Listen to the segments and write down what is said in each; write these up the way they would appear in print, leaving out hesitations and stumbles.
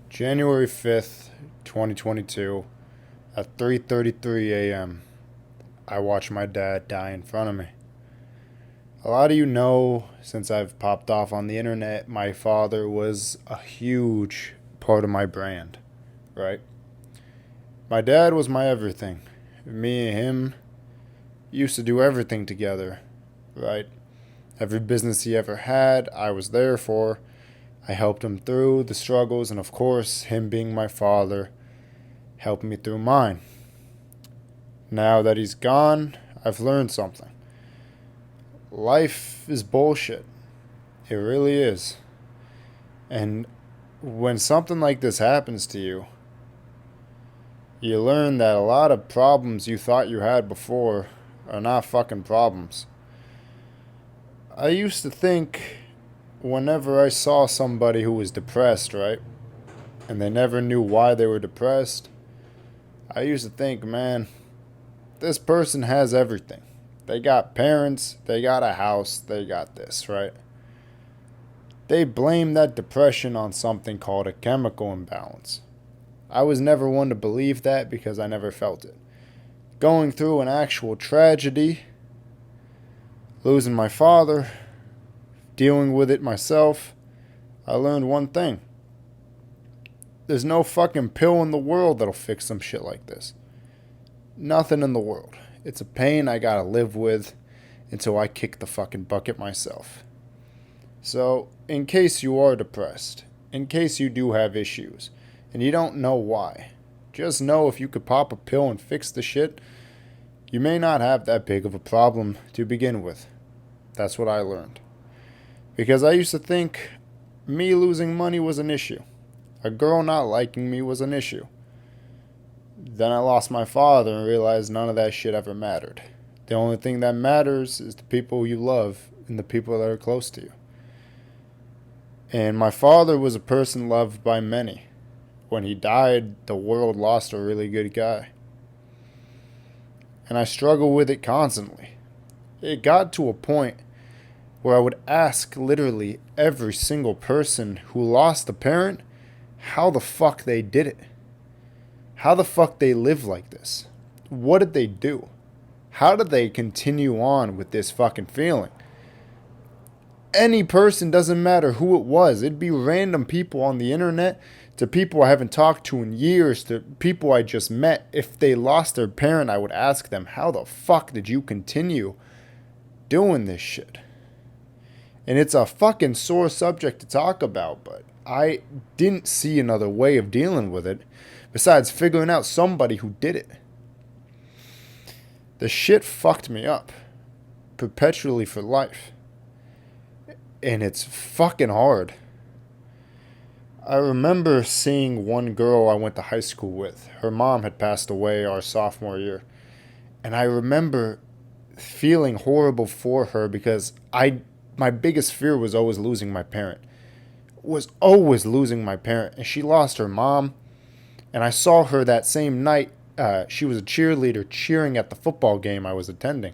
January 5th, 2022, at 3:33 a.m., I watched my dad die in front of me. A lot of you know, since I've popped off on the internet, my father was a huge part of my brand, right? My dad was my everything. Me and him used to do everything together, right? Every business he ever had, I was there for. I helped him through the struggles, and of course, him being my father helped me through mine. Now that he's gone, I've learned something. Life is bullshit. It really is. And when something like this happens to you, you learn that a lot of problems you thought you had before are not fucking problems. I used to think whenever I saw somebody who was depressed, right, and they never knew why they were depressed, I used to think, man, this person has everything. They got parents, they got a house, they got this, right? They blame that depression on something called a chemical imbalance. I was never one to believe that because I never felt it. Going through an actual tragedy, losing my father, dealing with it myself, I learned one thing. There's no fucking pill in the world that'll fix some shit like this. Nothing in the world. It's a pain I gotta live with until I kick the fucking bucket myself. So, in case you are depressed, in case you do have issues, and you don't know why, just know if you could pop a pill and fix the shit, you may not have that big of a problem to begin with. That's what I learned. Because I used to think me losing money was an issue. A girl not liking me was an issue. Then I lost my father and realized none of that shit ever mattered. The only thing that matters is the people you love and the people that are close to you. And my father was a person loved by many. When he died, the world lost a really good guy. And I struggle with it constantly. It got to a point where I would ask literally every single person who lost a parent how the fuck they did it. How the fuck they live like this. What did they do? How did they continue on with this fucking feeling? Any person, doesn't matter who it was. It'd be random people on the internet to people I haven't talked to in years to people I just met. If they lost their parent, I would ask them, how the fuck did you continue doing this shit? And it's a fucking sore subject to talk about, but I didn't see another way of dealing with it besides figuring out somebody who did it. The shit fucked me up perpetually for life. And it's fucking hard. I remember seeing one girl I went to high school with. Her mom had passed away our sophomore year. And I remember feeling horrible for her because my biggest fear was always losing my parent. Was always losing my parent. And she lost her mom. And I saw her that same night. She was a cheerleader cheering at the football game I was attending.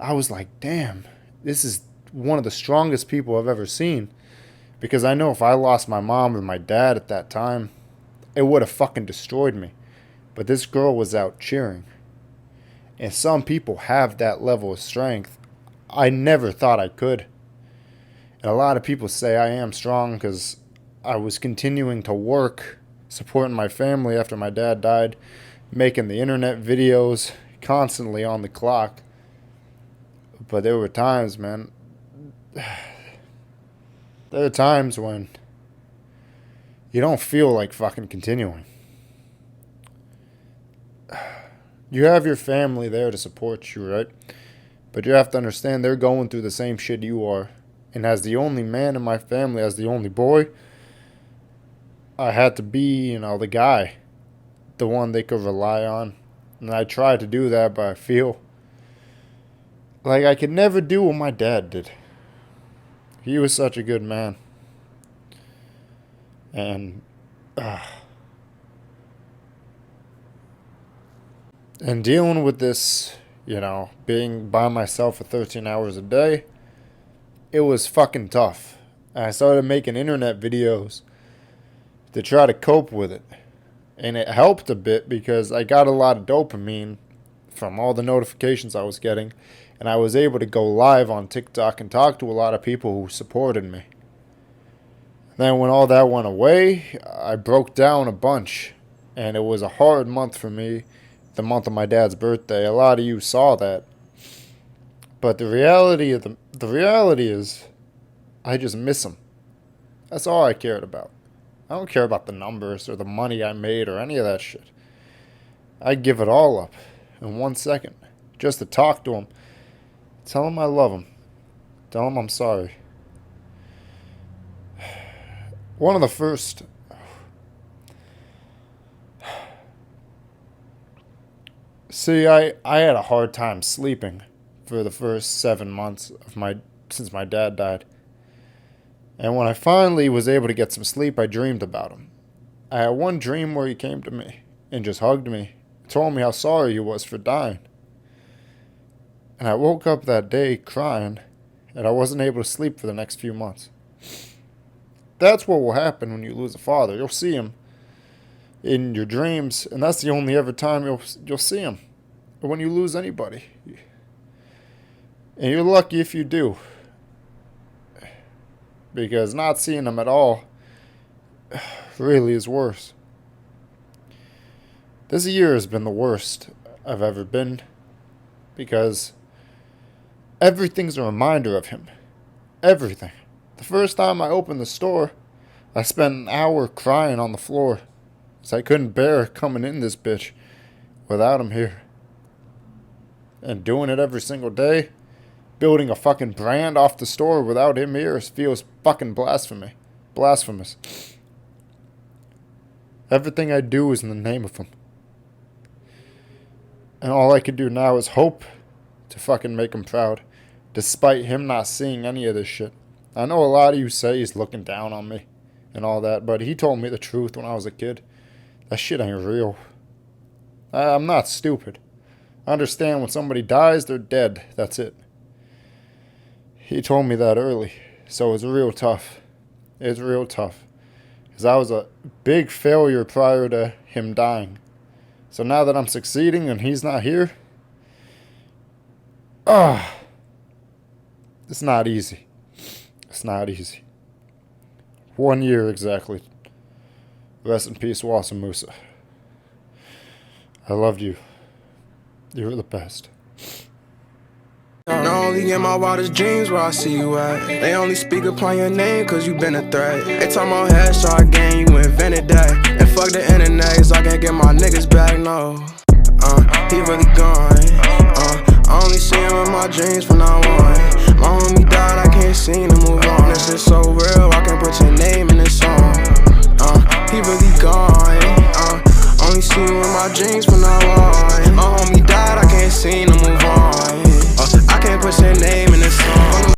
I was like, damn, this is one of the strongest people I've ever seen. Because I know if I lost my mom or my dad at that time, it would have fucking destroyed me. But this girl was out cheering. And some people have that level of strength. I never thought I could. And a lot of people say I am strong because I was continuing to work, supporting my family after my dad died, making the internet videos, constantly on the clock. But there were times, man. There are times when you don't feel like fucking continuing. You have your family there to support you, right? But you have to understand they're going through the same shit you are. And as the only man in my family, as the only boy, I had to be, the guy. The one they could rely on. And I tried to do that, but I feel like I could never do what my dad did. He was such a good man. And and dealing with this, being by myself for 13 hours a day, it was fucking tough. And I started making internet videos to try to cope with it. And it helped a bit because I got a lot of dopamine from all the notifications I was getting, and I was able to go live on TikTok and talk to a lot of people who supported me. Then when all that went away, I broke down a bunch, and it was a hard month for me, the month of my dad's birthday. A lot of you saw that. But the reality is I just miss him. That's all I cared about. I don't care about the numbers or the money I made or any of that shit. I'd give it all up in 1 second just to talk to him. Tell him I love him. Tell him I'm sorry. One of the first... See, I had a hard time sleeping for the first 7 months since my dad died. And when I finally was able to get some sleep, I dreamed about him. I had one dream where he came to me and just hugged me, told me how sorry he was for dying. And I woke up that day crying, and I wasn't able to sleep for the next few months. That's what will happen when you lose a father. You'll see him in your dreams, and that's the only ever time you'll see him. Or when you lose anybody. And you're lucky if you do. Because not seeing him at all really is worse. This year has been the worst I've ever been. Because everything's a reminder of him. Everything. The first time I opened the store, I spent an hour crying on the floor. Because I couldn't bear coming in this bitch without him here. And doing it every single day, building a fucking brand off the store without him here feels fucking blasphemous. Everything I do is in the name of him. And all I can do now is hope to fucking make him proud, despite him not seeing any of this shit. I know a lot of you say he's looking down on me and all that, but he told me the truth when I was a kid. That shit ain't real. I'm not stupid. I understand when somebody dies, they're dead. That's it. He told me that early, so it's real tough. It's real tough. Because I was a big failure prior to him dying. So now that I'm succeeding and he's not here, it's not easy. It's not easy. 1 year exactly. Rest in peace, Walsa Musa. I loved you. You were the best. Not only in my wildest dreams where I see you at. They only speak upon your name cause you been a threat. They talk my headshot game, you invented that. And fuck the internet cause I can't get my niggas back, no. He really gone. I only see him in my dreams from now on. My homie died, I can't seem to move on. This is so real, I can put your name in this song. He really gone. Only see you in my dreams from now on. My homie died, I can't seem to move on.